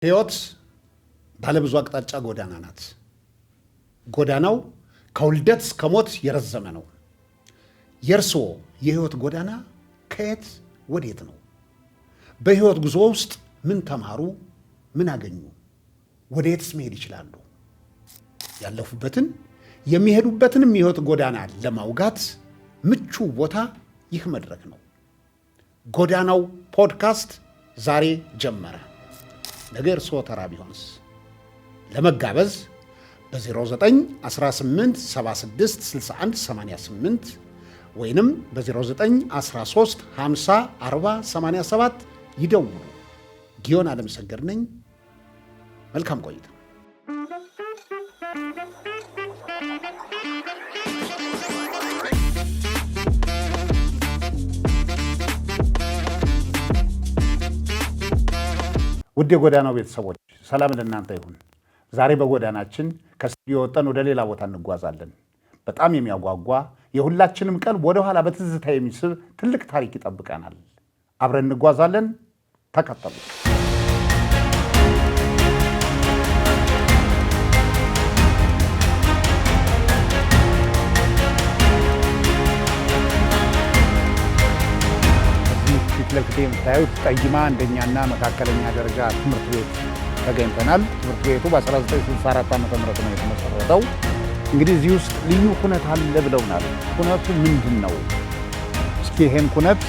ህይወት ባለብዙ አቅጣጫ ጎዳና ናት። ጎዳናው ከውልደት እስከ ሞት የረዘመ ነው። የእርስዎ የህይወት ጎዳና ከየት ወዴት ነው? በህይወት ጉዞ ውስጥ ምን ተማሩ? ምን አገኙ? ወዴትስ መሄድ ይችላሉ? ያለፉበትን የሚሄዱበትንም የህይወት ጎዳና ለማውጋት ምቹ ቦታ ይህ መድረክ ነው። ጎዳናው ፖድካስት ዛሬ ጀመረ። ነገ እርስዎ ተራ ቢሆንስ? ለመጋበዝ በ0918766188 ወይንም በ0913504087 ይደውሉ። ጊዮን አለምሰገድ ነኝ። መልካም ቆይታ። ውድ የጎዳናው ቤተሰቦች ሰላም ለእናንተ ይሁን። ዛሬ በጎዳናችን ከስቱዲዮ ወጥተን ወደ ሌላ ቦታ እንጓዛለን። በጣም የሚያጓጓ የሁላችንም ቀልብ ወደኋላ በትዝታ የሚስብ ትልቅ ታሪክ ይጠብቀናል። አብረን እንጓዛለን። ተከተሉ። ፊት ለፊት የምታዩት ጠይማ አንደኛና መካከለኛ ደረጃ ትምህርት ቤት ተገኝተናል። ትምህርት ቤቱ በ1964 ዓ.ም ነው የተመሰረተው። እንግዲህ እዚህ ውስጥ ልዩ ኩነት አለ ብለውናል። ኩነቱ ምንድን ነው? እስኪ ይሄን ኩነት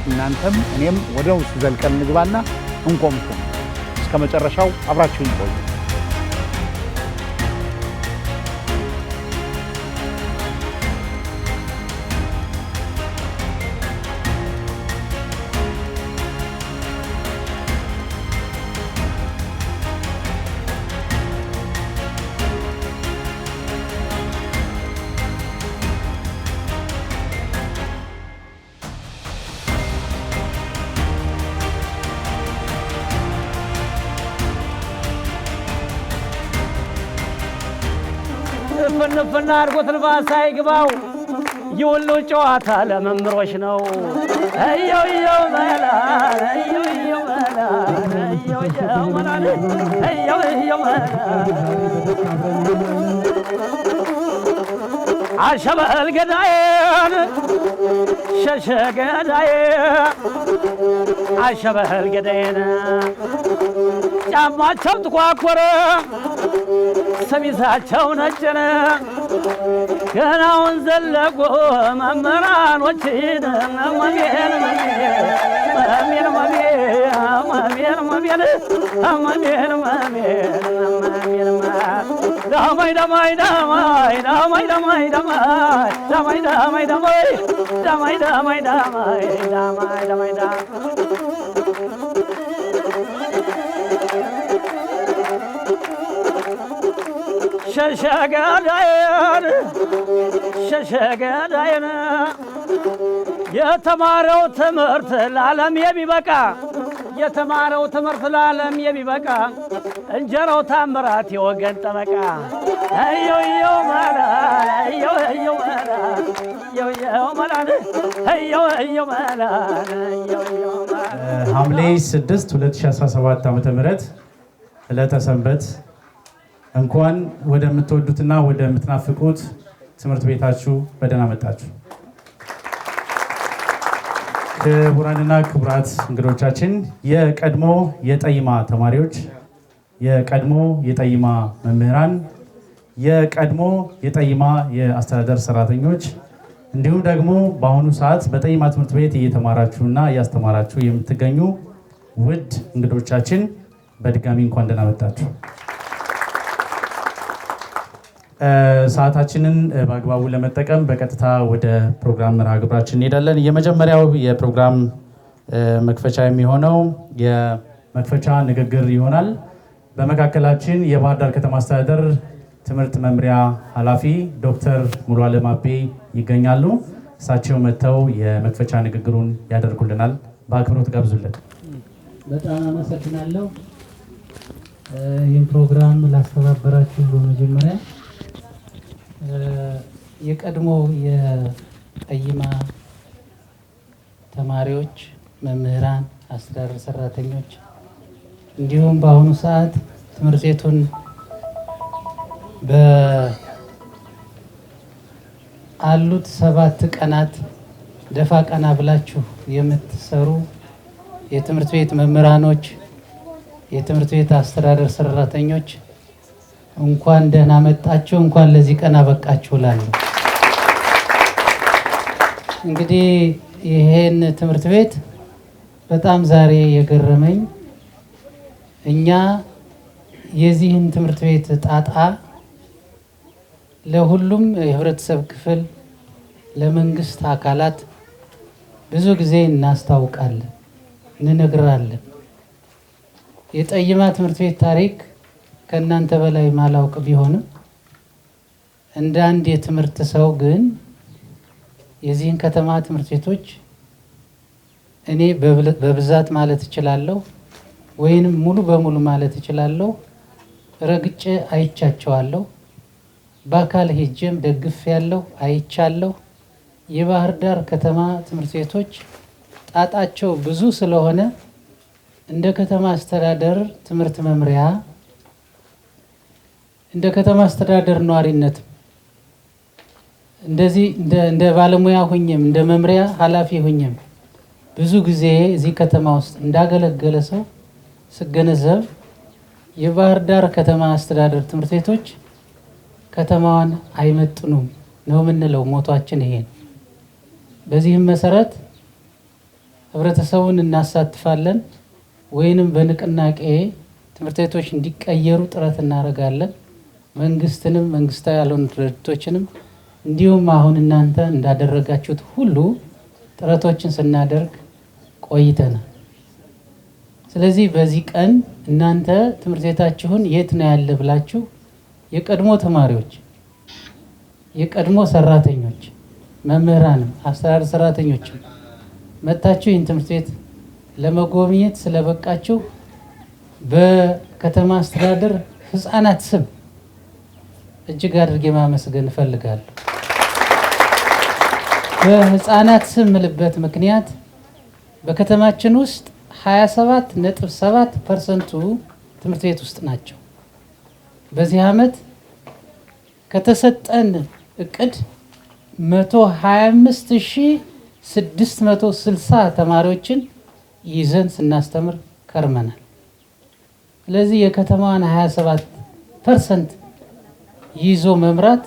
እናንተም እኔም ወደ ውስጥ ዘልቀን እንግባና እንቆምኩም። እስከ መጨረሻው አብራችሁን ቆዩ። ፍንፍና አድርጎት ልባሳ ይግባው የወሎ ጨዋታ ለመምሮች ነው። እየው መላ እየው መላ እየው መላ እየው መላ አሸበል ገዳዬን ሸሸ ገዳዬ አሸበል ገዳዬን ጫማቸው ጥቋቆረ ሰሚሳቸው ነጭነ ገናውን ዘለጎ መምህራኖችን ሸሸገዳይን የተማረው ትምህርት ለዓለም የሚበቃ የተማረው ትምህርት ለዓለም የሚበቃ እንጀራው ታምራት የወገን ጠበቃ እየው መላ እየው መላ እየው መላ እየው መላ ሐምሌ 6 2017 ዓ.ም ዕለተ ሰንበት እንኳን ወደምትወዱትና ወደምትናፍቁት ትምህርት ቤታችሁ በደህና መጣችሁ። ክቡራንና ክቡራት እንግዶቻችን፣ የቀድሞ የጠይማ ተማሪዎች፣ የቀድሞ የጠይማ መምህራን፣ የቀድሞ የጠይማ የአስተዳደር ሰራተኞች እንዲሁም ደግሞ በአሁኑ ሰዓት በጠይማ ትምህርት ቤት እየተማራችሁና እያስተማራችሁ የምትገኙ ውድ እንግዶቻችን በድጋሚ እንኳን ደህና መጣችሁ። ሰዓታችንን በአግባቡ ለመጠቀም በቀጥታ ወደ ፕሮግራም መርሃ ግብራችን እንሄዳለን። የመጀመሪያው የፕሮግራም መክፈቻ የሚሆነው የመክፈቻ ንግግር ይሆናል። በመካከላችን የባህር ዳር ከተማ አስተዳደር ትምህርት መምሪያ ኃላፊ ዶክተር ሙሉዓለም አቤ ይገኛሉ። እሳቸው መጥተው የመክፈቻ ንግግሩን ያደርጉልናል። በአክብሮት ጋብዙልን። በጣም አመሰግናለሁ። ይህን ፕሮግራም ላስተባበራችሁ በመጀመሪያ የቀድሞ የጠይማ ተማሪዎች፣ መምህራን፣ አስተዳደር ሰራተኞች እንዲሁም በአሁኑ ሰዓት ትምህርት ቤቱን በአሉት 7 ቀናት ደፋ ቀና ብላችሁ የምትሰሩ የትምህርት ቤት መምህራኖች፣ የትምህርት ቤት አስተዳደር ሰራተኞች እንኳን ደህና መጣችሁ፣ እንኳን ለዚህ ቀን አበቃችሁ እላለሁ። እንግዲህ ይሄን ትምህርት ቤት በጣም ዛሬ የገረመኝ እኛ የዚህን ትምህርት ቤት ጣጣ ለሁሉም የህብረተሰብ ክፍል ለመንግስት አካላት ብዙ ጊዜ እናስታውቃለን፣ እንነግራለን። የጠይማ ትምህርት ቤት ታሪክ ከእናንተ በላይ ማላውቅ ቢሆንም እንደ አንድ የትምህርት ሰው ግን የዚህን ከተማ ትምህርት ቤቶች እኔ በብዛት ማለት እችላለሁ ወይንም ሙሉ በሙሉ ማለት እችላለሁ ረግጬ አይቻቸዋለሁ። በአካል ሄጄም ደግፍ ያለው አይቻለሁ። የባህር ዳር ከተማ ትምህርት ቤቶች ጣጣቸው ብዙ ስለሆነ እንደ ከተማ አስተዳደር ትምህርት መምሪያ እንደ ከተማ አስተዳደር ነዋሪነት እንደዚህ እንደ ባለሙያ ሆኜም እንደ መምሪያ ኃላፊ ሆኜም ብዙ ጊዜ እዚህ ከተማ ውስጥ እንዳገለገለ ሰው ስገነዘብ የባህር ዳር ከተማ አስተዳደር ትምህርት ቤቶች ከተማዋን አይመጥኑም ነው የምንለው። ሞቷችን ይሄ ነው። በዚህም መሰረት ህብረተሰቡን እናሳትፋለን ወይንም በንቅናቄ ትምህርት ቤቶች እንዲቀየሩ ጥረት እናደርጋለን። መንግስትንም መንግስታዊ ያልሆኑ ድርጅቶችንም እንዲሁም አሁን እናንተ እንዳደረጋችሁት ሁሉ ጥረቶችን ስናደርግ ቆይተናል። ስለዚህ በዚህ ቀን እናንተ ትምህርት ቤታችሁን የት ነው ያለ ብላችሁ የቀድሞ ተማሪዎች፣ የቀድሞ ሰራተኞች፣ መምህራንም አስተዳደር ሰራተኞችም መጣችሁ ይህን ትምህርት ቤት ለመጎብኘት ስለበቃችሁ በከተማ አስተዳደር ህፃናት ስም እጅግ አድርጌ ማመስገን እፈልጋለሁ። በህፃናት ስም ምልበት ምክንያት በከተማችን ውስጥ 27.7% ትምህርት ቤት ውስጥ ናቸው። በዚህ ዓመት ከተሰጠን እቅድ 125,660 ተማሪዎችን ይዘን ስናስተምር ከርመናል። ስለዚህ የከተማዋን 27% ይዞ መምራት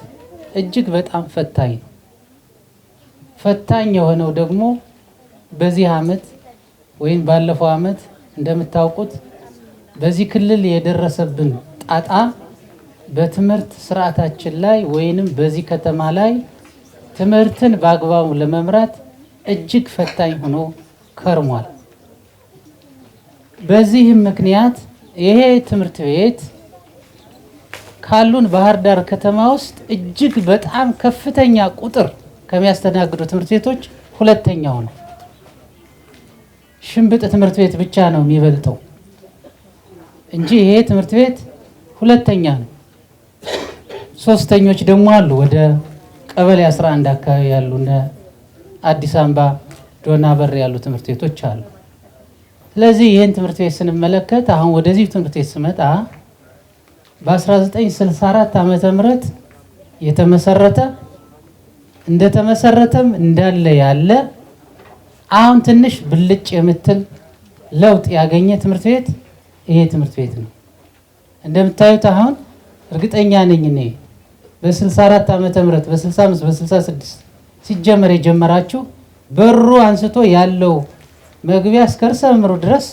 እጅግ በጣም ፈታኝ ነው። ፈታኝ የሆነው ደግሞ በዚህ ዓመት ወይም ባለፈው ዓመት እንደምታውቁት በዚህ ክልል የደረሰብን ጣጣ በትምህርት ስርዓታችን ላይ ወይንም በዚህ ከተማ ላይ ትምህርትን በአግባቡ ለመምራት እጅግ ፈታኝ ሆኖ ከርሟል። በዚህም ምክንያት ይሄ ትምህርት ቤት ካሉን ባህር ዳር ከተማ ውስጥ እጅግ በጣም ከፍተኛ ቁጥር ከሚያስተናግዱ ትምህርት ቤቶች ሁለተኛው ነው። ሽንብጥ ትምህርት ቤት ብቻ ነው የሚበልጠው እንጂ ይሄ ትምህርት ቤት ሁለተኛ ነው። ሶስተኞች ደግሞ አሉ። ወደ ቀበሌ 11 አካባቢ ያሉ እነ አዲስ አበባ ዶና በር ያሉ ትምህርት ቤቶች አሉ። ስለዚህ ይህን ትምህርት ቤት ስንመለከት አሁን ወደዚህ ትምህርት ቤት ስመጣ በ1964 ዓመተ ምህረት የተመሰረተ እንደተመሰረተም እንዳለ ያለ አሁን ትንሽ ብልጭ የምትል ለውጥ ያገኘ ትምህርት ቤት ይሄ ትምህርት ቤት ነው። እንደምታዩት አሁን እርግጠኛ ነኝ እኔ በ64 ዓመተ ምህረት በ65 በ66 ሲጀመር የጀመራችሁ በሩ አንስቶ ያለው መግቢያ እስከ ርዕሰ መምህሩ ድረስ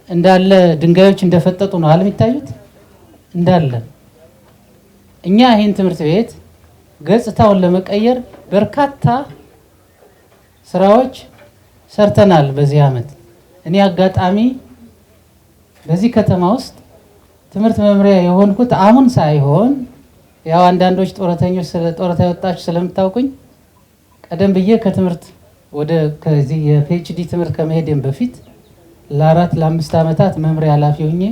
እንዳለ ድንጋዮች እንደፈጠጡ ነው አለም ይታዩት እንዳለ። እኛ ይህን ትምህርት ቤት ገጽታውን ለመቀየር በርካታ ስራዎች ሰርተናል በዚህ ዓመት። እኔ አጋጣሚ በዚህ ከተማ ውስጥ ትምህርት መምሪያ የሆንኩት አሁን ሳይሆን ያው አንዳንዶች ጦረተኞች ስለ ጦረታ የወጣችሁ ስለምታውቁኝ ቀደም ብዬ ከትምህርት ወደ ከዚህ የፒኤችዲ ትምህርት ከመሄድም በፊት ለ4-5 ዓመታት መምሪያ ኃላፊ ሆኜ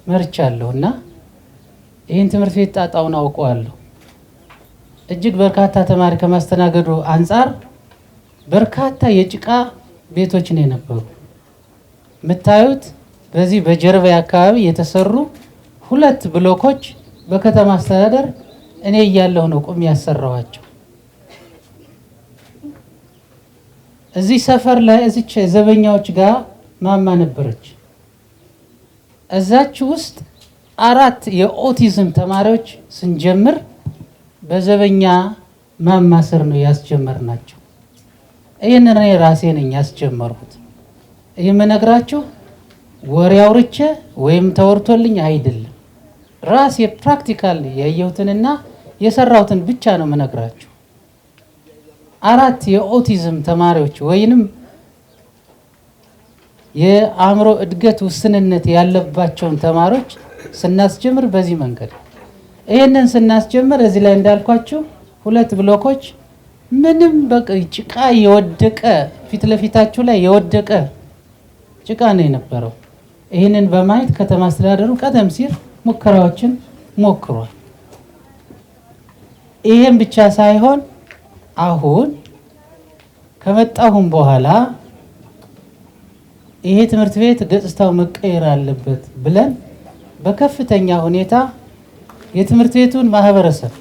መርቻለሁ እና ይህን ትምህርት ቤት ጣጣውን አውቀዋለሁ። እጅግ በርካታ ተማሪ ከማስተናገዱ አንጻር በርካታ የጭቃ ቤቶች ነው የነበሩ። የምታዩት በዚህ በጀርባ አካባቢ የተሰሩ 2 ብሎኮች በከተማ አስተዳደር እኔ እያለሁ ነው ቁም ያሰራዋቸው። እዚህ ሰፈር ላይ እዚች ዘበኛዎች ጋር ማማ ነበረች። እዛች ውስጥ 4 የኦቲዝም ተማሪዎች ስንጀምር በዘበኛ ማማ ስር ነው ያስጀመርናቸው። ይህንን እኔ ራሴ ነኝ ያስጀመርኩት። ይህ የምነግራችሁ ወሬ አውርቼ ወይም ተወርቶልኝ አይደለም። ራሴ ፕራክቲካል ያየሁትንና የሰራሁትን ብቻ ነው የምነግራችሁ። 4 የኦቲዝም ተማሪዎች ወይንም የአእምሮ እድገት ውስንነት ያለባቸውን ተማሪዎች ስናስጀምር በዚህ መንገድ ይሄንን ስናስጀምር እዚህ ላይ እንዳልኳችሁ 2 ብሎኮች ምንም በቃ ጭቃ የወደቀ ፊት ለፊታችሁ ላይ የወደቀ ጭቃ ነው የነበረው። ይህንን በማየት ከተማ አስተዳደሩ ቀደም ሲል ሙከራዎችን ሞክሯል። ይሄን ብቻ ሳይሆን አሁን ከመጣሁም በኋላ ይሄ ትምህርት ቤት ገጽታው መቀየር አለበት ብለን በከፍተኛ ሁኔታ የትምህርት ቤቱን ማህበረሰብ፣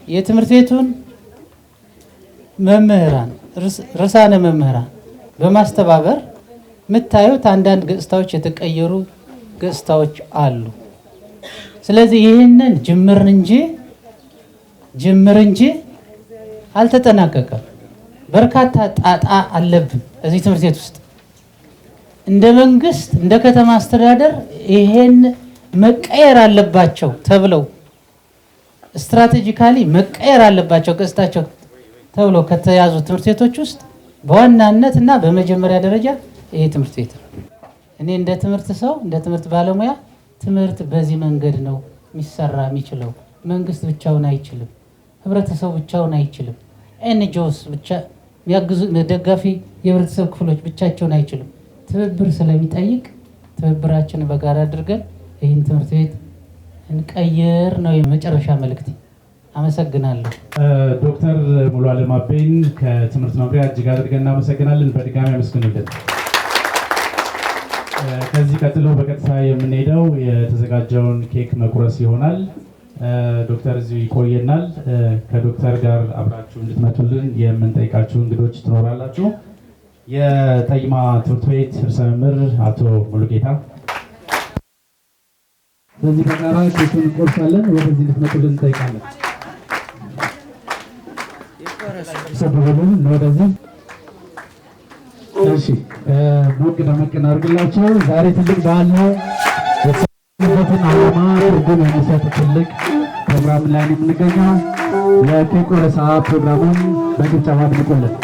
የትምህርት ቤቱን መምህራን፣ ርዕሳነ መምህራን በማስተባበር የምታዩት አንዳንድ ገጽታዎች የተቀየሩ ገጽታዎች አሉ። ስለዚህ ይህንን ጅምር እንጂ አልተጠናቀቀም። በርካታ ጣጣ አለብን እዚህ ትምህርት ቤት ውስጥ። እንደ መንግስት እንደ ከተማ አስተዳደር ይሄን መቀየር አለባቸው ተብለው ስትራቴጂካሊ መቀየር አለባቸው ገጽታቸው ተብለው ከተያዙ ትምህርት ቤቶች ውስጥ በዋናነት እና በመጀመሪያ ደረጃ ይሄ ትምህርት ቤት ነው። እኔ እንደ ትምህርት ሰው እንደ ትምህርት ባለሙያ ትምህርት በዚህ መንገድ ነው የሚሰራ የሚችለው። መንግስት ብቻውን አይችልም። ህብረተሰቡ ብቻውን አይችልም። ኤንጂኦስ ብቻ የሚያግዙ ደጋፊ የህብረተሰብ ክፍሎች ብቻቸውን አይችልም። ትብብር ስለሚጠይቅ ትብብራችንን በጋራ አድርገን ይህን ትምህርት ቤት እንቀይር ነው የመጨረሻ መልእክቴ። አመሰግናለሁ። ዶክተር ሙሉ አለም አቤን ከትምህርት መምሪያ እጅግ አድርገን እናመሰግናለን። በድጋሚ አመስግኑልን። ከዚህ ቀጥሎ በቀጥታ የምንሄደው የተዘጋጀውን ኬክ መቁረስ ይሆናል። ዶክተር እዚሁ ይቆየናል። ከዶክተር ጋር አብራችሁ እንድትመጡልን የምንጠይቃችሁ እንግዶች ትኖራላችሁ። የጠይማ ትምህርት ቤት ርዕሰ መምህር አቶ ሙሉጌታ በዚህ በጋራ ኬኩን እንቆርሳለን። ወደዚህ እንድትመጡልን እንጠይቃለን። ሰበበሉን ወደዚህ። እሺ ሞቅ ደመቅ እናድርግላቸው። ዛሬ ትልቅ በዓል ነው። የተሰበትን ዓላማ ትርጉም የሚሰጥ ትልቅ ፕሮግራም ላይ ነው የምንገኘው። የኬክ ቆረሳ ፕሮግራሙን በጭብጨባ አድምቁልን።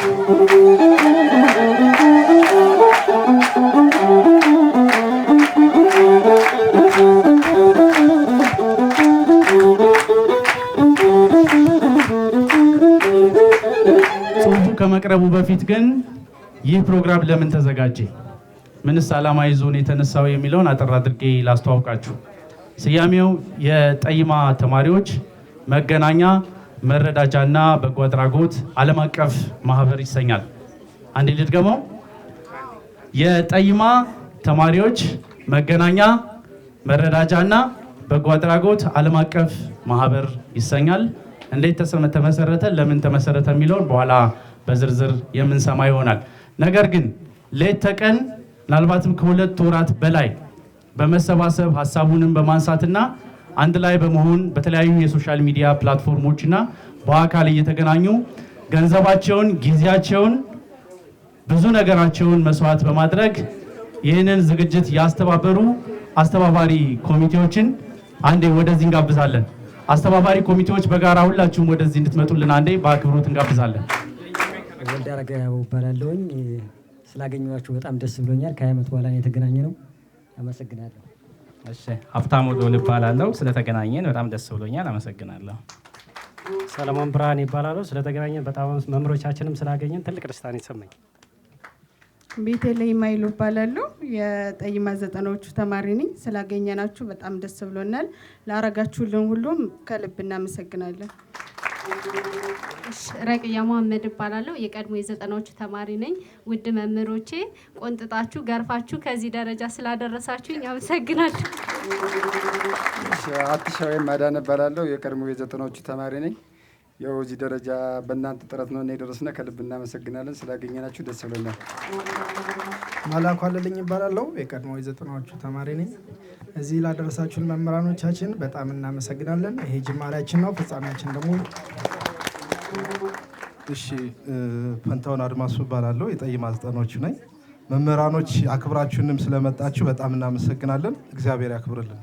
ጽሁፉ ከመቅረቡ በፊት ግን ይህ ፕሮግራም ለምን ተዘጋጀ፣ ምንስ ዓላማ ይዞ ነው የተነሳው የሚለውን አጠር አድርጌ ላስተዋውቃችሁ። ስያሜው የጠይማ ተማሪዎች መገናኛ መረዳጃና በጎ አድራጎት ዓለም አቀፍ ማህበር ይሰኛል። አንዴ ልድገመው። የጠይማ ተማሪዎች መገናኛ መረዳጃና በጎ አድራጎት ዓለም አቀፍ ማህበር ይሰኛል። እንዴት ተመሰረተ፣ ለምን ተመሰረተ የሚለውን በኋላ በዝርዝር የምንሰማ ይሆናል። ነገር ግን ሌት ተቀን ምናልባትም ከ2 ወራት በላይ በመሰባሰብ ሀሳቡንም በማንሳትና አንድ ላይ በመሆን በተለያዩ የሶሻል ሚዲያ ፕላትፎርሞችና በአካል እየተገናኙ ገንዘባቸውን፣ ጊዜያቸውን፣ ብዙ ነገራቸውን መስዋዕት በማድረግ ይህንን ዝግጅት ያስተባበሩ አስተባባሪ ኮሚቴዎችን አንዴ ወደዚህ እንጋብዛለን። አስተባባሪ ኮሚቴዎች በጋራ ሁላችሁም ወደዚህ እንድትመጡልን አንዴ በአክብሮት እንጋብዛለን። ወልደ አረጋዊ እባላለሁኝ። ስላገኘኋችሁ በጣም ደስ ብሎኛል። ከ20 ዓመት በኋላ ነው የተገናኘ ነው። አመሰግናለሁ። እሺ፣ ሀብታሙ ዶል እባላለሁ። ስለተገናኘን በጣም ደስ ብሎኛል። አመሰግናለሁ። ሰለሞን ብርሃን ይባላለሁ። ስለተገናኘን በጣም መምህሮቻችንም ስላገኘን ትልቅ ደስታ ነው የተሰማኝ። ቤተልሔም ኃይሉ እባላለሁ። የጠይማ 90ዎቹ ተማሪ ነኝ። ስላገኘናችሁ በጣም ደስ ብሎናል። ላረጋችሁልን ሁሉም ከልብ እናመሰግናለን። ረቅያ መሐመድ እባላለሁ። የቀድሞ የዘጠናዎቹ ተማሪ ነኝ። ውድ መምህሮቼ ቆንጥጣችሁ ገርፋችሁ ከዚህ ደረጃ ስላደረሳችሁኝ አመሰግናለሁ። አትሻው ማዳን እባላለሁ። የቀድሞ የዘጠናዎቹ ተማሪ ነኝ። ያው እዚህ ደረጃ በእናንተ ጥረት ነው እና የደረስነው። ከልብ እናመሰግናለን። ስላገኘናችሁ ደስ ብሎናል። መላኩ አለልኝ እባላለሁ። የቀድሞ የዘጠናዎቹ ተማሪ ነኝ። እዚህ ላደረሳችሁን መምህራኖቻችን በጣም እናመሰግናለን። ይሄ ጅማሬያችን ነው፣ ፍጻሜያችን ደግሞ እሺ። ፈንታውን አድማሱ እባላለሁ። የጠይማ ዘጠናዎቹ ነኝ። መምህራኖች አክብራችሁንም ስለመጣችሁ በጣም እናመሰግናለን። እግዚአብሔር ያክብርልን።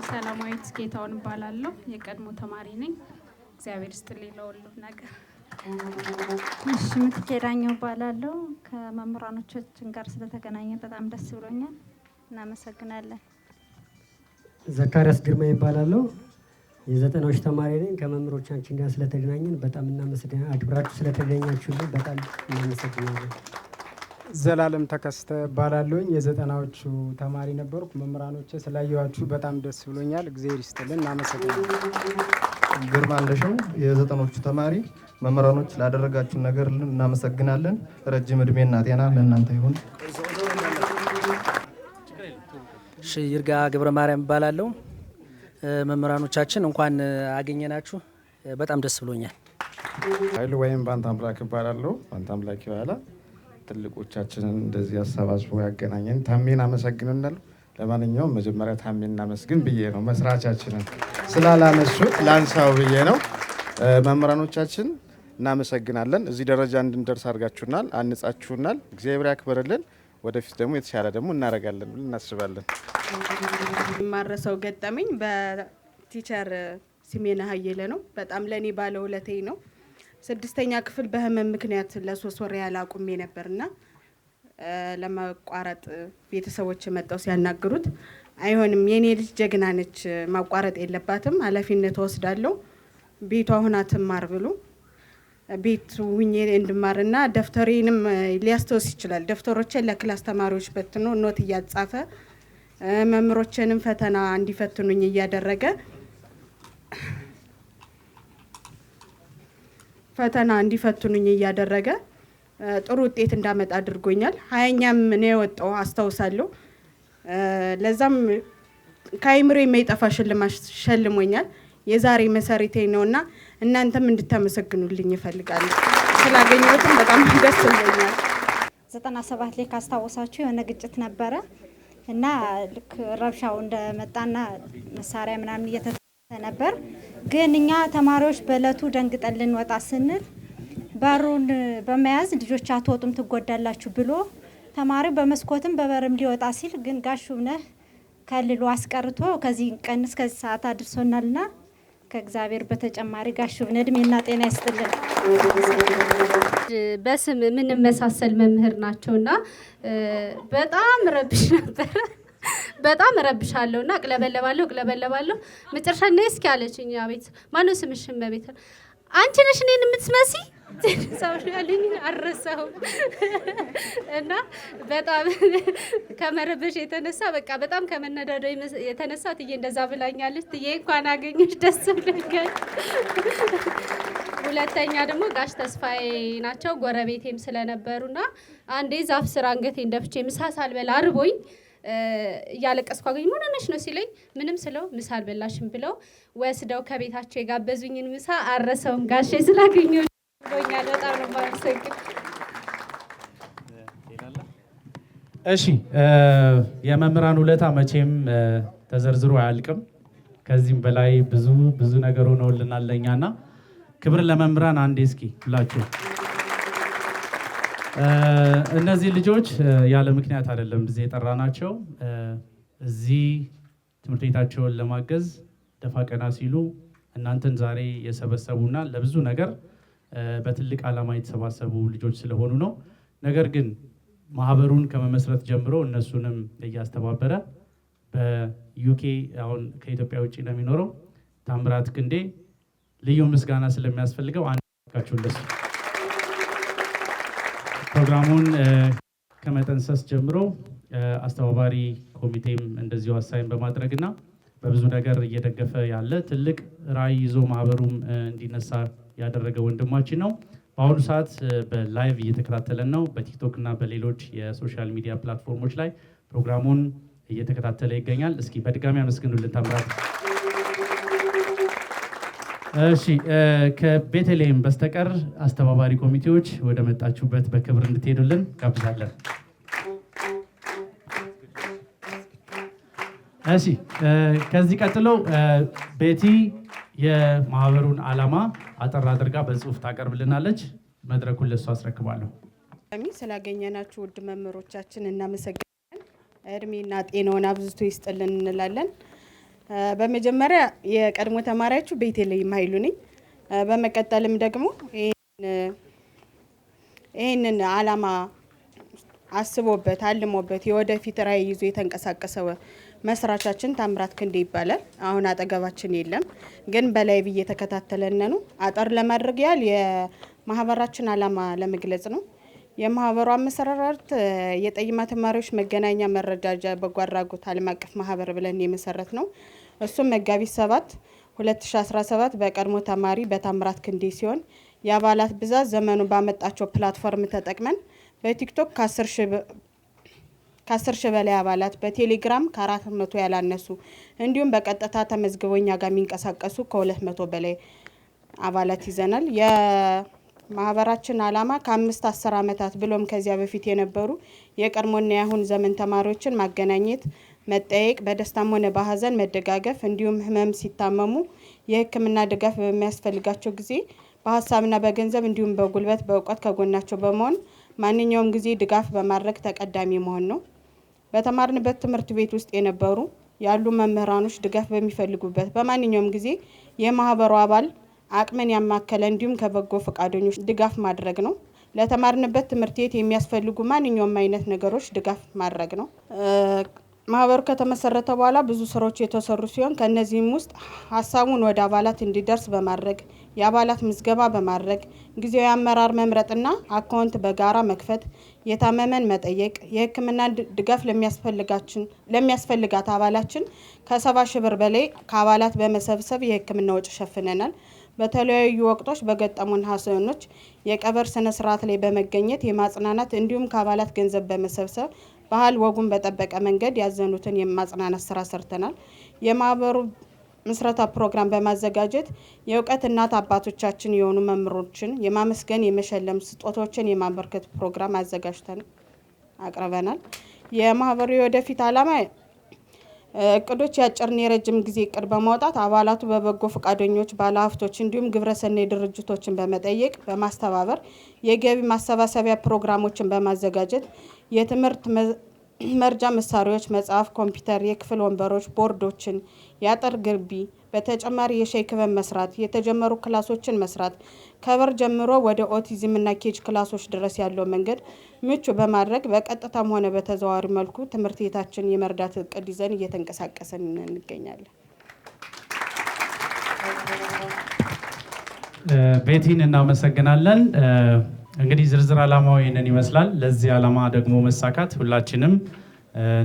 ሰላማዊት ጌታውን እባላለሁ። የቀድሞ ተማሪ ነኝ። እግዚአብሔር ይስጥልኝ ለሁሉም ነገር። እሺ ምትኬዳኛው እባላለሁ። ከመምህራኖቻችን ጋር ስለተገናኘ በጣም ደስ ብሎኛል። እናመሰግናለን። ዘካሪያስ ግርማ ይባላለሁ። የዘጠናዎች ተማሪ ነኝ። ከመምህሮቻችን ጋር ስለተገናኘን በጣም እናመሰግናለን። አክብራችሁ ስለተገኛችሁልን በጣም እናመሰግናለን። ዘላለም ተከስተ እባላለሁኝ። የዘጠናዎቹ ተማሪ ነበርኩ። መምህራኖቼ ስላየኋችሁ በጣም ደስ ብሎኛል። እግዚአብሔር ይስጥልን። እናመሰግናለን። ግርማ እንደሸው የዘጠናዎቹ ተማሪ። መምህራኖች ላደረጋችሁ ነገር እናመሰግናለን። ረጅም እድሜና ጤና ለእናንተ ይሁን። እሺ ይርጋ ገብረ ማርያም እባላለሁ። መምህራኖቻችን እንኳን አገኘናችሁ፣ በጣም ደስ ብሎኛል። ኃይሉ ወይም ባንታ አምላክ እባላለሁ። ባንታ አምላክ ይባላል። ትልቆቻችንን እንደዚህ አሰባስቦ ያገናኘን ታሜን አመሰግናለሁ። ለማንኛውም መጀመሪያ ታሜን እናመስግን ብዬ ነው፣ መስራቻችንን ስላላነሱት ላንሳው ብዬ ነው። መምህራኖቻችን እናመሰግናለን። እዚህ ደረጃ እንድንደርስ አድርጋችሁናል፣ አንጻችሁናል። እግዚአብሔር ያክብርልን። ወደፊት ደግሞ የተሻለ ደግሞ እናደርጋለን ብለን እናስባለን። የማረሰው ገጠመኝ በቲቸር ሲሜና ሀየለ ነው። በጣም ለኔ ባለውለቴ ነው። 6ኛ ክፍል በህመም ምክንያት ለ3 ወር ያህል አቁሜ ነበርና ለማቋረጥ ቤተሰቦች መጣው ሲያናግሩት አይሆንም፣ የኔ ልጅ ጀግና ነች፣ ማቋረጥ የለባትም፣ ኃላፊነት ወስዳለሁ፣ ቤቷ ሁና ትማር ብሎ ቤት ሁኜ እንድማርና ደፍተሬንም ሊያስተውስ ይችላል። ደፍተሮችን ለክላስ ተማሪዎች በትኖ ኖት እያጻፈ መምህሮችንም ፈተና እንዲፈትኑኝ እያደረገ ጥሩ ውጤት እንዳመጣ አድርጎኛል። 20ኛም ነው የወጣው አስታውሳለሁ። ለዛም ከአይምሮ የማይጠፋ ሽልማት ሸልሞኛል። የዛሬ መሰረቴ ነውና እናንተም እንድታመሰግኑልኝ ይፈልጋለሁ። ስላገኘሁትም በጣም ደስ ብሎኛል። 97 ላይ ካስታወሳችሁ የሆነ ግጭት ነበረ እና ልክ ረብሻው እንደመጣና መሳሪያ ምናምን እየተተኮሰ ነበር። ግን እኛ ተማሪዎች በእለቱ ደንግጠን ልንወጣ ስንል በሩን በመያዝ ልጆች አትወጡም ትጎዳላችሁ ብሎ ተማሪው በመስኮትም በበርም ሊወጣ ሲል ግን ጋሹነህ ከልሎ አስቀርቶ ከዚህ ቀን እስከዚህ ሰዓት አድርሶናልና ከእግዚአብሔር በተጨማሪ ጋሹብን እድሜና ጤና ይስጥልን። በስም የምንመሳሰል መምህር ናቸውና በጣም ረብሽ ነበር። በጣም ረብሻለሁና እቅለበለባለሁ መጨረሻ ነይ እስኪ አለችኝ። አቤት ማነው ስምሽ? እመቤት። አንቺ ነሽ እኔን የምትመስይ ሰዎች ያሉኝ አረሳው እና በጣም ከመረበሽ የተነሳ በቃ በጣም ከመነዳዳ የተነሳ ትዬ እንደዛ ብላኛለች። ትዬ እንኳን አገኘሽ ደስ ብሎኛል። ሁለተኛ ደግሞ ጋሽ ተስፋዬ ናቸው፣ ጎረቤቴም ስለነበሩና አንዴ ዛፍ ስር አንገቴን ደፍቼ ምሳ ሳልበላ አርቦኝ እያለቀስኩ አገኘኝ። ምን ሆነሽ ነው ሲለኝ ምንም ስለው ምሳ አልበላሽም ብለው ወስደው ከቤታቸው የጋበዙኝን ምሳ አረሰውም ጋሼ ስላገኘሁ ብሎኛል። በጣም ነው የማመሰግነው። እሺ የመምህራን ውለታ መቼም ተዘርዝሮ አያልቅም። ከዚህም በላይ ብዙ ነገር ሆነውልናል ለኛና ክብር ለመምህራን። አንዴ እስኪ ሁላችሁ እነዚህ ልጆች ያለ ምክንያት አይደለም እዚህ የጠራናቸው። እዚህ ትምህርት ቤታቸውን ለማገዝ ደፋ ቀና ሲሉ እናንተን ዛሬ የሰበሰቡና ለብዙ ነገር በትልቅ ዓላማ የተሰባሰቡ ልጆች ስለሆኑ ነው። ነገር ግን ማህበሩን ከመመስረት ጀምሮ እነሱንም እያስተባበረ በዩኬ አሁን ከኢትዮጵያ ውጭ ነው የሚኖረው ታምራት ክንዴ ልዩ ምስጋና ስለሚያስፈልገው አንዳችሁ እንደሱ ፕሮግራሙን ከመጠንሰስ ጀምሮ አስተባባሪ ኮሚቴም እንደዚሁ አሳይን በማድረግና በብዙ ነገር እየደገፈ ያለ ትልቅ ራዕይ ይዞ ማህበሩም እንዲነሳ ያደረገ ወንድማችን ነው። በአሁኑ ሰዓት በላይቭ እየተከታተለን ነው። በቲክቶክ እና በሌሎች የሶሻል ሚዲያ ፕላትፎርሞች ላይ ፕሮግራሙን እየተከታተለ ይገኛል። እስኪ በድጋሚ አመስግኑልን ታምራት። እሺ ከቤተልሔም በስተቀር አስተባባሪ ኮሚቴዎች ወደ መጣችሁበት በክብር እንድትሄዱልን ጋብዛለን። እሺ ከዚህ ቀጥሎ ቤቲ የማህበሩን ዓላማ አጠር አድርጋ በጽሁፍ ታቀርብልናለች። መድረኩን ለእሱ አስረክባለሁ። ስላገኘናችሁ ውድ መምህሮቻችን እናመሰግናለን። እድሜና ጤናውን አብዝቶ ይስጥልን እንላለን። በመጀመሪያ የቀድሞ ተማሪያችሁ ቤተልሔም ኃይሉ ነኝ። በመቀጠልም ደግሞ ይህንን ዓላማ አስቦበት አልሞበት የወደፊት ራዕይ ይዞ የተንቀሳቀሰ መስራቻችን ታምራት ክንዴ ይባላል። አሁን አጠገባችን የለም፣ ግን በላይቭ እየተከታተለን ነው። አጠር ለማድረግ ያህል የማህበራችን ዓላማ ለመግለጽ ነው። የማህበሩ አመሰራረት የጠይማ ተማሪዎች መገናኛ መረዳጃ በጎ አድራጎት ዓለም አቀፍ ማህበር ብለን የመሰረት ነው። እሱም መጋቢት 7 2017 በቀድሞ ተማሪ በታምራት ክንዴ ሲሆን የአባላት ብዛት ዘመኑ ባመጣቸው ፕላትፎርም ተጠቅመን በቲክቶክ ከ10 ሺህ በላይ አባላት፣ በቴሌግራም ከ400 ያላነሱ እንዲሁም በቀጥታ ተመዝግበው እኛ ጋር የሚንቀሳቀሱ ከ200 በላይ አባላት ይዘናል። የማህበራችን ዓላማ ከ5-10 ዓመታት ብሎም ከዚያ በፊት የነበሩ የቀድሞና የአሁን ዘመን ተማሪዎችን ማገናኘት፣ መጠየቅ፣ በደስታም ሆነ በሀዘን መደጋገፍ እንዲሁም ህመም ሲታመሙ የሕክምና ድጋፍ በሚያስፈልጋቸው ጊዜ በሀሳብና በገንዘብ እንዲሁም በጉልበት በእውቀት ከጎናቸው በመሆን ማንኛውም ጊዜ ድጋፍ በማድረግ ተቀዳሚ መሆን ነው። በተማርንበት ትምህርት ቤት ውስጥ የነበሩ ያሉ መምህራኖች ድጋፍ በሚፈልጉበት በማንኛውም ጊዜ የማህበሩ አባል አቅምን ያማከለ እንዲሁም ከበጎ ፈቃደኞች ድጋፍ ማድረግ ነው። ለተማርንበት ትምህርት ቤት የሚያስፈልጉ ማንኛውም አይነት ነገሮች ድጋፍ ማድረግ ነው። ማህበሩ ከተመሰረተ በኋላ ብዙ ስራዎች የተሰሩ ሲሆን ከነዚህም ውስጥ ሀሳቡን ወደ አባላት እንዲደርስ በማድረግ የአባላት ምዝገባ በማድረግ ጊዜያዊ አመራር መምረጥና አካውንት በጋራ መክፈት፣ የታመመን መጠየቅ፣ የሕክምና ድጋፍ ለሚያስፈልጋት አባላችን ከ70 ሺህ ብር በላይ ከአባላት በመሰብሰብ የሕክምና ወጪ ሸፍነናል። በተለያዩ ወቅቶች በገጠሙን ሀዘኖች የቀብር ስነ ስርዓት ላይ በመገኘት የማጽናናት እንዲሁም ከአባላት ገንዘብ በመሰብሰብ ባህል ወጉን በጠበቀ መንገድ ያዘኑትን የማጽናናት ስራ ሰርተናል። የማህበሩ ምስረታ ፕሮግራም በማዘጋጀት የእውቀት እናት አባቶቻችን የሆኑ መምህሮችን የማመስገን የመሸለም ስጦታዎችን የማበርከት ፕሮግራም አዘጋጅተን አቅርበናል። የማህበሩ የወደፊት ዓላማ እቅዶች የአጭርና የረጅም ጊዜ እቅድ በማውጣት አባላቱ በበጎ ፈቃደኞች፣ ባለሀብቶች እንዲሁም ግብረሰናይ ድርጅቶችን በመጠየቅ በማስተባበር የገቢ ማሰባሰቢያ ፕሮግራሞችን በማዘጋጀት የትምህርት መርጃ መሳሪያዎች፣ መጽሐፍ፣ ኮምፒውተር፣ የክፍል ወንበሮች፣ ቦርዶችን፣ የአጥር ግቢ፣ በተጨማሪ የሻይ ክበብ መስራት፣ የተጀመሩ ክላሶችን መስራት፣ ከበር ጀምሮ ወደ ኦቲዝም እና ኬጅ ክላሶች ድረስ ያለው መንገድ ምቹ በማድረግ በቀጥታም ሆነ በተዘዋዋሪ መልኩ ትምህርት ቤታችን የመርዳት እቅድ ይዘን እየተንቀሳቀሰን እንገኛለን። ቤቲን እናመሰግናለን። እንግዲህ ዝርዝር ዓላማው ይህንን ይመስላል። ለዚህ ዓላማ ደግሞ መሳካት ሁላችንም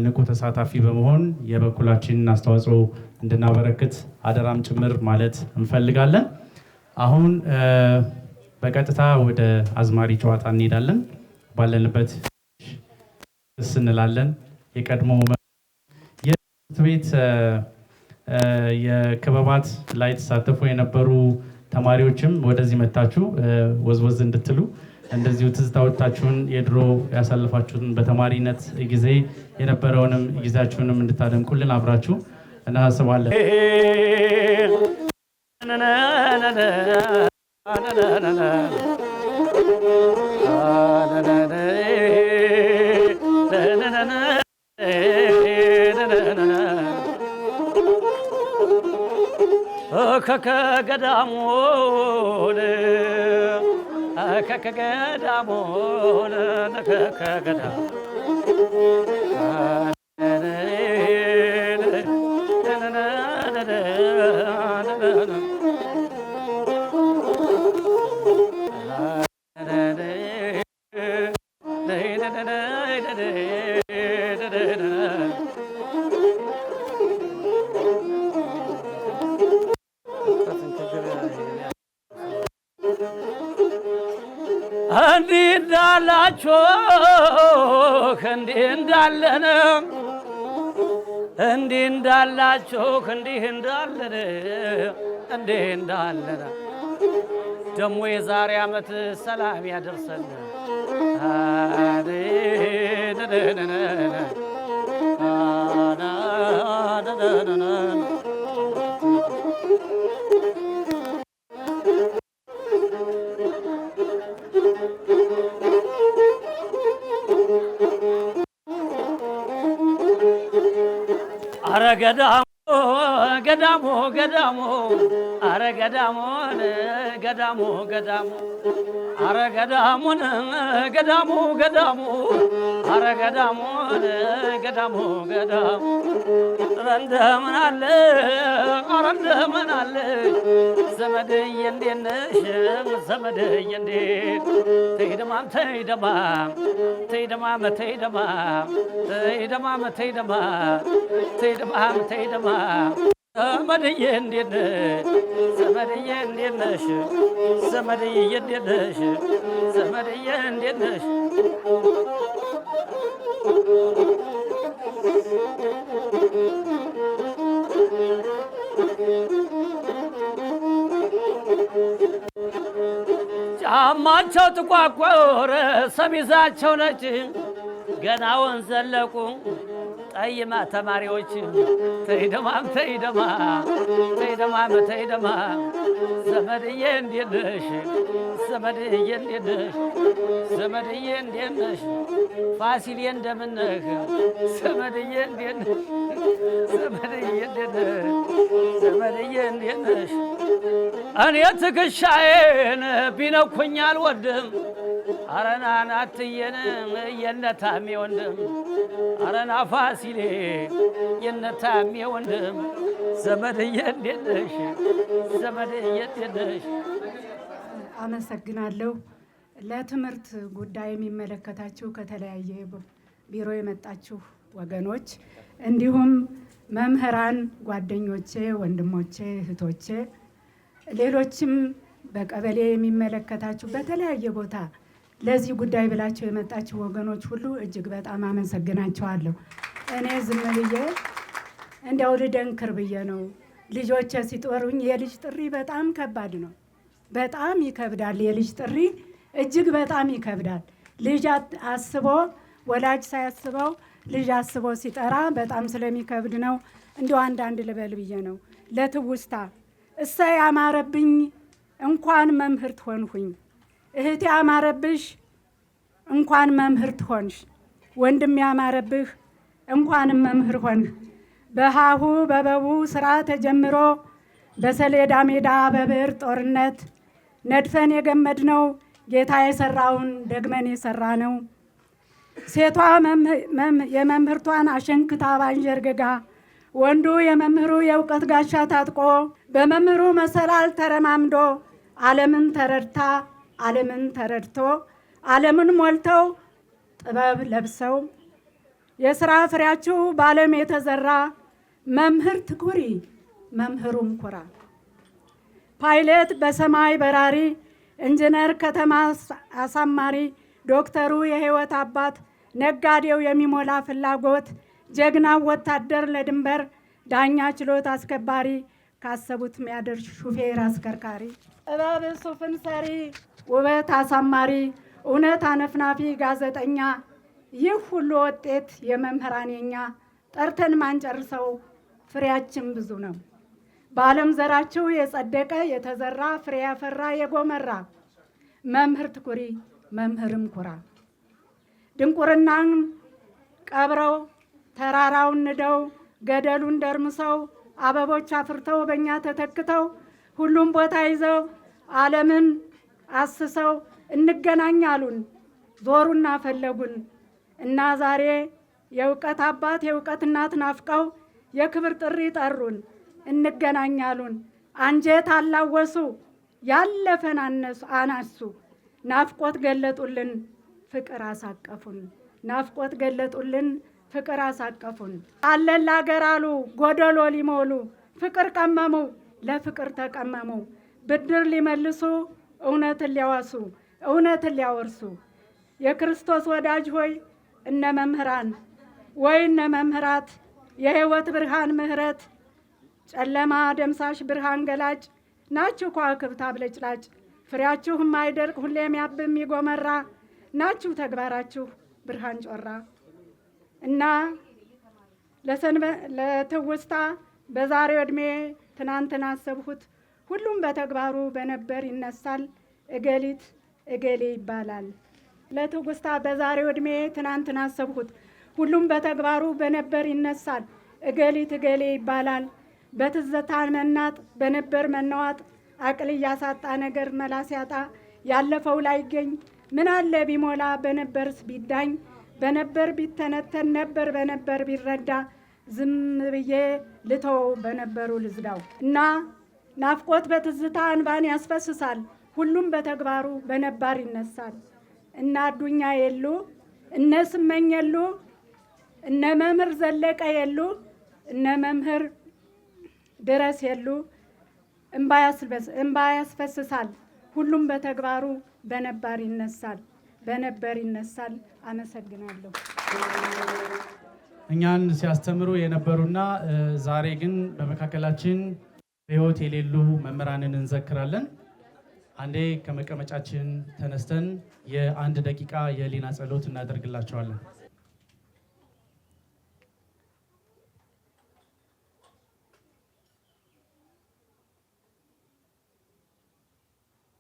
ንቁ ተሳታፊ በመሆን የበኩላችንን አስተዋጽኦ እንድናበረክት አደራም ጭምር ማለት እንፈልጋለን። አሁን በቀጥታ ወደ አዝማሪ ጨዋታ እንሄዳለን። ባለንበት እንላለን። የቀድሞ የትምህርት ቤት የክበባት ላይ ተሳተፉ የነበሩ ተማሪዎችም ወደዚህ መታችሁ ወዝወዝ እንድትሉ እንደዚሁ ትዝታዎቻችሁን የድሮ ያሳለፋችሁትን በተማሪነት ጊዜ የነበረውንም ጊዜያችሁንም እንድታደምቁልን አብራችሁ እናስባለን። ከከገዳሙን ከከገዳሙን ከከገዳሙ እንዳላችሁ እንዲህ እንዳለን እንዲህ እንዳላችሁ እንዲህ እንዳለን እንዲህ እንዳለን ደሞ የዛሬ ዓመት ሰላም ያደርሰን። አረ ገዳሙ ገዳሙ ገዳሙ አረ ገዳሙን ገዳሙ ገዳሙ አረ ገዳሙን ገዳሙ ገዳሙ አረ ገዳሙን ገዳሙ ገዳሙ እንደምን አለ አረ እንደምን አለ ዘመድዬ እንዴት ነሽ ዘመድዬ እንዴት ተይደማም ተይደማም ተይደማም ተይደማም ተይደማም ተይደማም ተይደማም ተይደማም ዘመድዬ እንዴት ነሽ ዘመድዬ እንዴት ነሽ ዘመድዬ እንዴት ነሽ ዘመድዬ እንዴት ነሽ ጫማቸው ጥቋቆረ ሰሚዛቸው ነጭ ገና ወንዝ ዘለቁ ጠይማ ተማሪዎች ተይደማም ተይደማ ተይደማም ተይደማ ዘመድዬ እንዴት ነሽ ዘመድዬ እንዴት ነሽ ዘመድዬ እንዴት ነሽ ፋሲሌ እንደምን ነህ ዘመድዬ እንዴት ነሽ ዘመድዬ እንዴት ነሽ ዘመድዬ እንዴት ነሽ እኔ ትከሻዬን ቢነኩኝ አልወድም አረና ናትየን የነታሜ ወንድም አረና ፋሲሌ የነታሜ ወንድም ዘመድዬ እንዴት ነሽ ዘመድዬ እንዴት ነሽ አመሰግናለሁ። ለትምህርት ጉዳይ የሚመለከታችሁ ከተለያየ ቢሮ የመጣችሁ ወገኖች እንዲሁም መምህራን ጓደኞቼ፣ ወንድሞቼ፣ እህቶቼ ሌሎችም በቀበሌ የሚመለከታችሁ በተለያየ ቦታ ለዚህ ጉዳይ ብላችሁ የመጣችሁ ወገኖች ሁሉ እጅግ በጣም አመሰግናችኋለሁ። እኔ ዝም ብዬ እንዲያው ልደንክር ብዬ ነው። ልጆቼ ሲጦሩኝ የልጅ ጥሪ በጣም ከባድ ነው። በጣም ይከብዳል። የልጅ ጥሪ እጅግ በጣም ይከብዳል። ልጅ አስቦ ወላጅ ሳያስበው ልጅ አስቦ ሲጠራ በጣም ስለሚከብድ ነው። እንዲሁ አንዳንድ ልበል ብዬ ነው ለትውስታ እሰይ አማረብኝ እንኳን መምህርት ሆንሁኝ፣ እህቴ አማረብሽ እንኳን መምህርት ሆንሽ፣ ወንድም ያማረብህ እንኳንም መምህር ሆንህ። በሃሁ በበቡ ስራ ተጀምሮ በሰሌዳ ሜዳ በብዕር ጦርነት ነድፈን የገመድነው ጌታ የሰራውን ደግመን የሰራ ነው። ሴቷ የመምህርቷን አሸንክታ ባንዠርግጋ ወንዱ የመምህሩ የእውቀት ጋሻ ታጥቆ በመምህሩ መሰላል ተረማምዶ ዓለምን ተረድታ ዓለምን ተረድቶ ዓለምን ሞልተው ጥበብ ለብሰው የሥራ ፍሬያችሁ በዓለም የተዘራ መምህርት ኩሪ መምህሩም ኩራ። ፓይለት በሰማይ በራሪ፣ ኢንጂነር ከተማ አሳማሪ፣ ዶክተሩ የህይወት አባት፣ ነጋዴው የሚሞላ ፍላጎት፣ ጀግናው ወታደር ለድንበር፣ ዳኛ ችሎት አስከባሪ፣ ካሰቡት ሚያደርስ ሹፌር አስከርካሪ፣ ጥበብ ሱፍን ሰሪ፣ ውበት አሳማሪ፣ እውነት አነፍናፊ ጋዜጠኛ፣ ይህ ሁሉ ውጤት የመምህራን የኛ ጠርተን ማንጨርሰው ፍሬያችን ብዙ ነው። በዓለም ዘራችሁ የጸደቀ የተዘራ ፍሬ ያፈራ የጎመራ መምህርት ኩሪ መምህርም ኩራ። ድንቁርናን ቀብረው ተራራውን ንደው ገደሉን ደርምሰው አበቦች አፍርተው በእኛ ተተክተው ሁሉም ቦታ ይዘው ዓለምን አስሰው እንገናኛሉን ዞሩና ፈለጉን እና ዛሬ የእውቀት አባት የእውቀት እናት ናፍቀው የክብር ጥሪ ጠሩን እንገናኛሉን። አንጀት አላወሱ ያለፈን አናሱ ናፍቆት ገለጡልን ፍቅር አሳቀፉን። ናፍቆት ገለጡልን ፍቅር አሳቀፉን። አለን ላገር አሉ ጎደሎ ሊሞሉ ፍቅር ቀመሙ ለፍቅር ተቀመሙ። ብድር ሊመልሱ እውነትን ሊያዋሱ እውነትን ሊያወርሱ የክርስቶስ ወዳጅ ሆይ እነ መምህራን ወይ እነ መምህራት የሕይወት ብርሃን ምሕረት ጨለማ ደምሳሽ ብርሃን ገላጭ ናችሁ ከዋክብት አብለጭላጭ ፍሬያችሁ የማይደርቅ ሁሌም ያብብ የሚጎመራ ናችሁ ተግባራችሁ ብርሃን ጮራ እና ለትውስታ በዛሬው ዕድሜ ትናንትና አሰብሁት ሁሉም በተግባሩ በነበር ይነሳል እገሊት እገሌ ይባላል። ለትውስታ በዛሬው ዕድሜ ትናንትና አሰብሁት ሁሉም በተግባሩ በነበር ይነሳል እገሊት እገሌ ይባላል። በትዝታ መናጥ በነበር መናዋጥ አቅል እያሳጣ ነገር መላስ ያጣ ያለፈው ላይገኝ ምን አለ ቢሞላ በነበርስ ቢዳኝ በነበር ቢተነተን ነበር በነበር ቢረዳ ዝም ብዬ ልተው በነበሩ ልዝዳው እና ናፍቆት በትዝታ እንባን ያስፈስሳል ሁሉም በተግባሩ በነባር ይነሳል። እና አዱኛ የሉ እነ ስመኝ የሉ እነ መምህር ዘለቀ የሉ እነ መምህር ድረስ የሉ እንባ ያስፈስሳል ሁሉም በተግባሩ በነባር ይነሳል በነበር ይነሳል። አመሰግናለሁ። እኛን ሲያስተምሩ የነበሩና ዛሬ ግን በመካከላችን በሕይወት የሌሉ መምህራንን እንዘክራለን። አንዴ ከመቀመጫችን ተነስተን የ1 ደቂቃ የህሊና ጸሎት እናደርግላቸዋለን።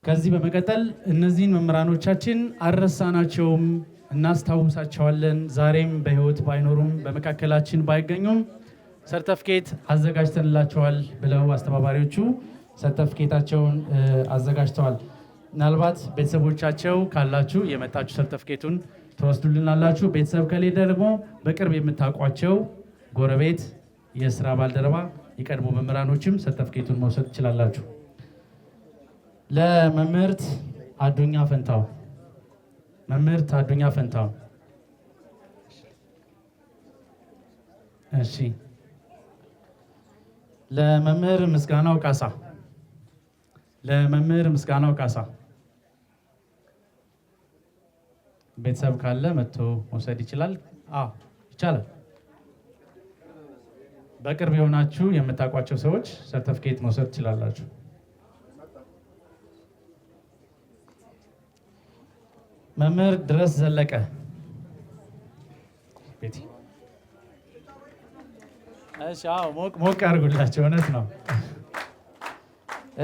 ከዚህ በመቀጠል እነዚህን መምህራኖቻችን አልረሳናቸውም፣ እናስታውሳቸዋለን። ዛሬም በሕይወት ባይኖሩም በመካከላችን ባይገኙም ሰርተፍኬት አዘጋጅተንላቸዋል ብለው አስተባባሪዎቹ ሰርተፍኬታቸውን አዘጋጅተዋል። ምናልባት ቤተሰቦቻቸው ካላችሁ የመጣችሁ ሰርተፍኬቱን ትወስዱልናላችሁ። ቤተሰብ ከሌለ ደግሞ በቅርብ የምታውቋቸው ጎረቤት፣ የስራ ባልደረባ፣ የቀድሞ መምህራኖችም ሰርተፍኬቱን መውሰድ ትችላላችሁ። ለመምህርት አዱኛ ፈንታው መምህርት አዱኛ ፈንታው እሺ። ለመምህር ምስጋናው ካሳ ለመምህር ምስጋናው ካሳ ቤተሰብ ካለ መጥቶ መውሰድ ይችላል። ይቻላል። በቅርብ የሆናችሁ የምታውቋቸው ሰዎች ሰርተፍኬት መውሰድ ትችላላችሁ። መምህር ድረስ ዘለቀ ቤቲ እሺ። ሞቅ አድርጉላቸው። እውነት ነው።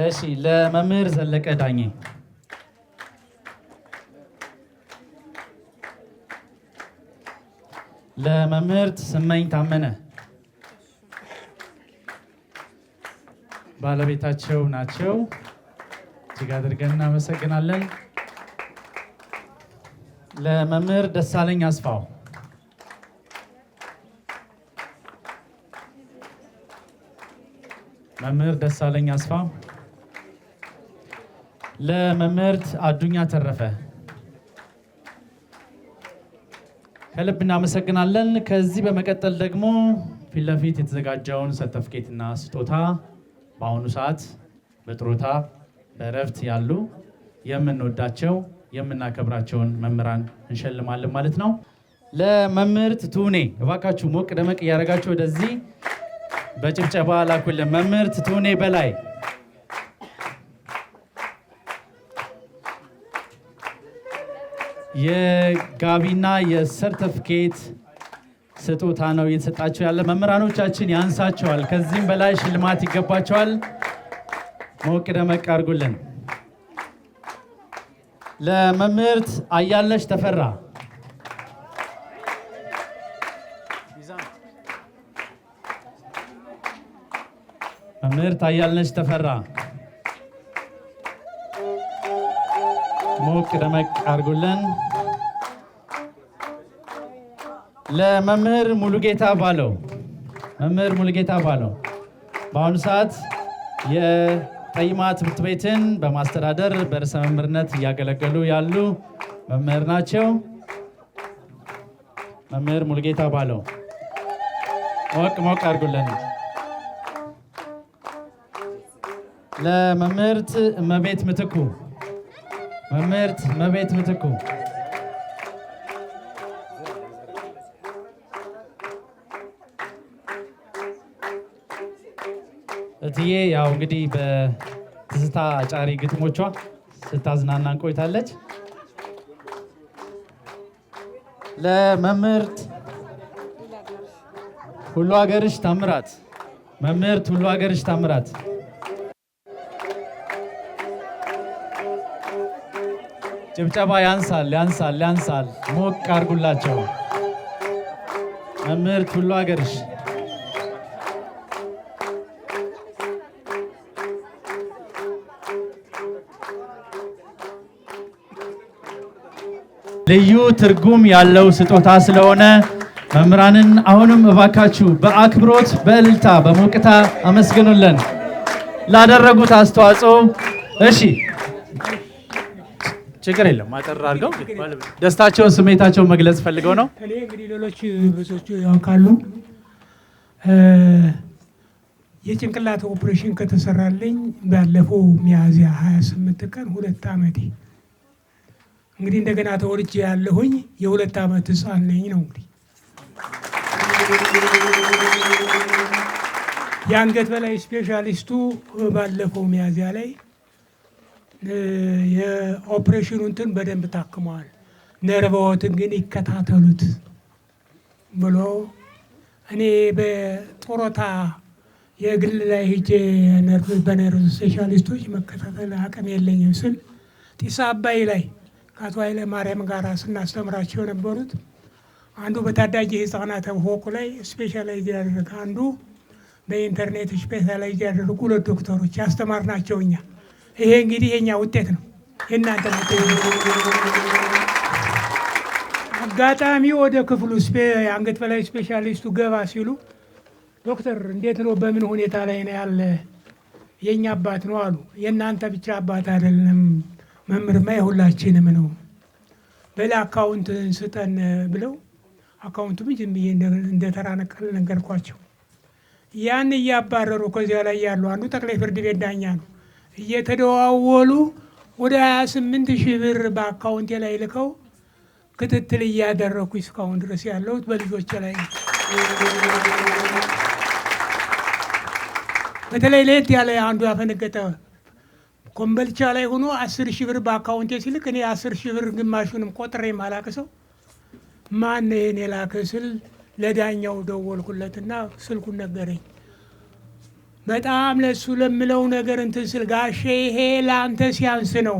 እሺ። ለመምህር ዘለቀ ዳኜ ለመምህርት ስመኝ ታመነ ባለቤታቸው ናቸው። እጅግ አድርገን እናመሰግናለን። ለመምህር ደሳለኝ አስፋው መምህር ደሳለኝ አስፋው ለመምህርት አዱኛ ተረፈ ከልብ እናመሰግናለን። ከዚህ በመቀጠል ደግሞ ፊት ለፊት የተዘጋጀውን ሰርተፍኬትና ስጦታ በአሁኑ ሰዓት በጥሮታ በእረፍት ያሉ የምንወዳቸው የምናከብራቸውን መምህራን እንሸልማለን ማለት ነው። ለመምህርት ቱኔ እባካችሁ ሞቅ ደመቅ እያደረጋችሁ ወደዚህ በጭብጨባ ላኩልን። መምህርት ቱኔ በላይ የጋቢና የሰርተፍኬት ስጦታ ነው እየተሰጣቸው ያለ። መምህራኖቻችን ያንሳቸዋል፣ ከዚህም በላይ ሽልማት ይገባቸዋል። ሞቅ ደመቅ አድርጉልን። ለመምህርት አያልነሽ ተፈራ መምህርት አያልነሽ ተፈራ ሞቅ ደመቅ አድርጉልን። ለመምህር ሙሉጌታ ባለው መምህር ሙሉጌታ ባለው በአሁኑ ሰዓት የጠይማ ትምህርት ቤትን በማስተዳደር በርዕሰ መምህርነት እያገለገሉ ያሉ መምህር ናቸው። መምህር ሙሉጌታ ባለው ሞቅ ሞቅ አድርጉልን። ለመምህርት እመቤት ምትኩ መምህርት እመቤት ምትኩ እትዬ ያው እንግዲህ በትዝታ አጫሪ ግጥሞቿ ስታዝናናን ቆይታለች። ለመምህርት ሁሉ ሀገርሽ ታምራት፣ መምህርት ሁሉ ሀገርሽ ታምራት ጭብጨባ ያንሳል ያንሳል ያንሳል። ሞቅ አድርጉላቸው። መምህርት ሁሉ ሀገርሽ ልዩ ትርጉም ያለው ስጦታ ስለሆነ መምህራንን አሁንም እባካችሁ በአክብሮት በእልልታ በሞቅታ አመስግኑልን ላደረጉት አስተዋጽኦ። እሺ ችግር የለም አጠር አድርገው ደስታቸውን ስሜታቸውን መግለጽ ፈልገው ነው። እኔ እንግዲህ ሌሎች ብዙዎች ያውቃሉ። የጭንቅላት ኦፕሬሽን ከተሰራልኝ ባለፈው ሚያዝያ 28 ቀን 2 ዓመቴ እንግዲህ እንደገና ተወልጄ ያለሁኝ የ2 ዓመት ህፃን ነኝ ነው። እንግዲህ የአንገት በላይ ስፔሻሊስቱ ባለፈው ሚያዝያ ላይ የኦፕሬሽኑ እንትን በደንብ ታክመዋል፣ ነርቭዎትን ግን ይከታተሉት ብሎ እኔ በጡረታ የግል ላይ ሄጄ በነርቭ ስፔሻሊስቶች መከታተል አቅም የለኝም ስል ጢስ አባይ ላይ ከአቶ ኃይለ ማርያም ጋር ስናስተምራቸው የነበሩት አንዱ በታዳጊ ህፃናት ፎቁ ላይ ስፔሻላይዝ ያደረገ አንዱ በኢንተርኔት ስፔሻላይዝ ያደረጉ 2 ዶክተሮች ያስተማርናቸው እኛ። ይሄ እንግዲህ የኛ ውጤት ነው፣ የእናንተ ውጤት ነው። አጋጣሚ ወደ ክፍሉ የአንገት በላይ ስፔሻሊስቱ ገባ ሲሉ ዶክተር እንዴት ነው በምን ሁኔታ ላይ ነው ያለ? የኛ አባት ነው አሉ። የእናንተ ብቻ አባት አይደለም መምህርማ የሁላችንም ነው። በላ አካውንት ስጠን ብለው አካውንቱ ዝም ብዬ እንደተራ ነገርኳቸው። ያን እያባረሩ ከዚያ ላይ ያሉ አንዱ ጠቅላይ ፍርድ ቤት ዳኛ ነው እየተደዋወሉ ወደ 28,000 ብር በአካውንቴ ላይ ልከው ክትትል እያደረኩ እስካሁን ድረስ ያለሁት በልጆቼ ላይ ነው። በተለይ ለየት ያለ አንዱ ያፈነገጠ ኮምበልቻ ላይ ሆኖ 10,000 ብር በአካውንቴ ሲልክ እኔ 10,000 ብር ግማሹንም ቆጥሬ ማላቅሰው ማን ይሄን የላከ ስል ለዳኛው ደወልኩለትና ስልኩን ነገረኝ። በጣም ለሱ ለምለው ነገር እንትን ስል ጋሼ ይሄ ለአንተ ሲያንስ ነው፣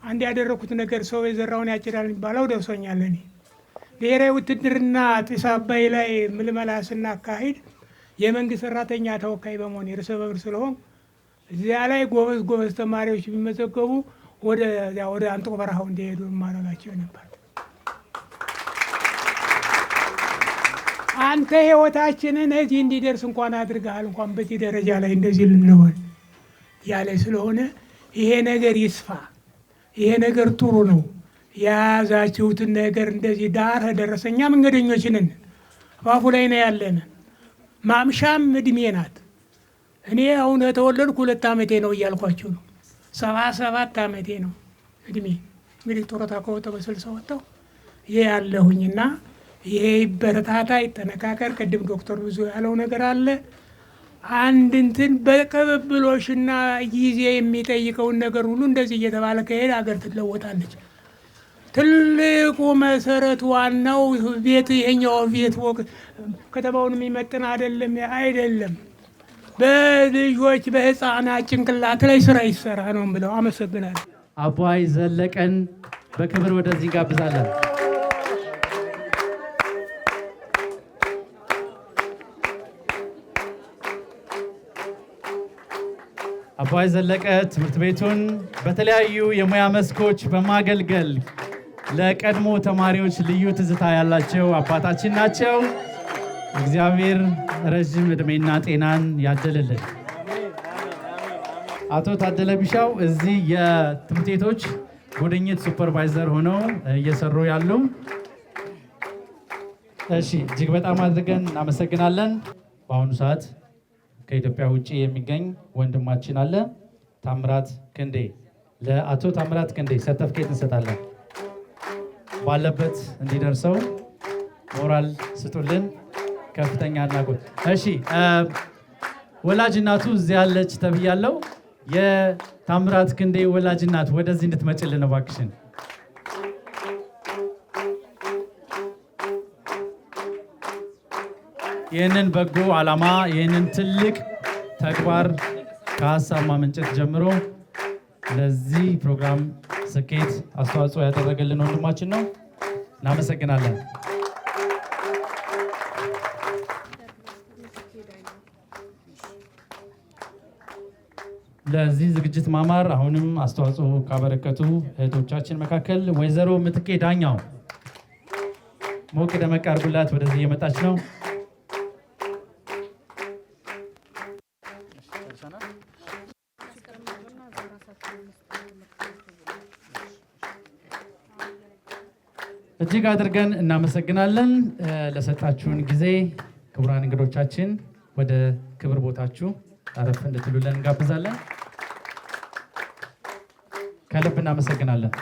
አንድ ያደረኩት ነገር ሰው የዘራውን ያጭዳል የሚባለው ደርሶኛል። እኔ ብሔራዊ ውትድርና ጢስ አባይ ላይ ምልመላ ስናካሂድ የመንግስት ሰራተኛ ተወካይ በመሆን ርዕሰ መምህር ስለሆን እዚያ ላይ ጎበዝ ተማሪዎች ቢመዘገቡ ወደ አንጦ በረሃው እንዲሄዱ ማድረጋቸው ነበር። አንተ ህይወታችንን እዚህ እንዲደርስ እንኳን አድርገሃል፣ እንኳን በዚህ ደረጃ ላይ እንደዚህ ልንሆን ያለ ስለሆነ ይሄ ነገር ይስፋ፣ ይሄ ነገር ጥሩ ነው። የያዛችሁትን ነገር እንደዚህ ዳር ደረሰኛ መንገደኞች ነን፣ ባፉ ላይ ነው ያለን። ማምሻም እድሜ ናት። እኔ አሁን የተወለድኩ 2 ዓመቴ ነው እያልኳቸው ነው። 77 ዓመቴ ነው እድሜ። እንግዲህ ጡረታ ከወጣሁ በ60 ወጣሁ ይሄ ያለሁኝና ይሄ ይበረታታ፣ ይጠነካከር። ቅድም ዶክተር ብዙ ያለው ነገር አለ። አንድ እንትን በቅብብሎሽና ጊዜ የሚጠይቀውን ነገር ሁሉ እንደዚህ እየተባለ ከሄደ ሀገር ትለወጣለች። ትልቁ መሰረት ዋናው ቤት ይሄኛው ቤት ከተማውን የሚመጥን አይደለም። በልጆች በህፃናት ጭንቅላት ላይ ስራ ይሰራ ነው ብለው አመሰግናለሁ። አባይ ዘለቀን በክብር ወደዚህ ጋብዛለን። አባይ ዘለቀ ትምህርት ቤቱን በተለያዩ የሙያ መስኮች በማገልገል ለቀድሞ ተማሪዎች ልዩ ትዝታ ያላቸው አባታችን ናቸው። እግዚአብሔር ረጅም ዕድሜና ጤናን ያደልልን። አቶ ታደለ ቢሻው እዚህ የትምህርት ቤቶች ጉድኝት ሱፐርቫይዘር ሆነው እየሰሩ ያሉ። እሺ፣ እጅግ በጣም አድርገን እናመሰግናለን። በአሁኑ ሰዓት ከኢትዮጵያ ውጭ የሚገኝ ወንድማችን አለ፣ ታምራት ክንዴ። ለአቶ ታምራት ክንዴ ሰርተፍኬት እንሰጣለን። ባለበት እንዲደርሰው ሞራል ስጡልን። ከፍተኛ አድናቆት። እሺ ወላጅ እናቱ እዚህ ያለች ተብያለሁ። የታምራት ክንዴ ወላጅ እናት ወደዚህ እንድትመጭልን ነው እባክሽን። ይህንን በጎ ዓላማ ይህንን ትልቅ ተግባር ከሀሳብ ማመንጨት ጀምሮ ለዚህ ፕሮግራም ስኬት አስተዋጽኦ ያደረገልን ወንድማችን ነው። እናመሰግናለን። ለዚህ ዝግጅት ማማር አሁንም አስተዋጽኦ ካበረከቱ እህቶቻችን መካከል ወይዘሮ ምትኬ ዳኛው ሞቅ ደመቅ አድርጉላት። ወደዚህ እየመጣች ነው። እጅግ አድርገን እናመሰግናለን ለሰጣችሁን ጊዜ። ክቡራን እንግዶቻችን ወደ ክብር ቦታችሁ አረፍ እንድትሉልን እንጋብዛለን። ከልብ እናመሰግናለን።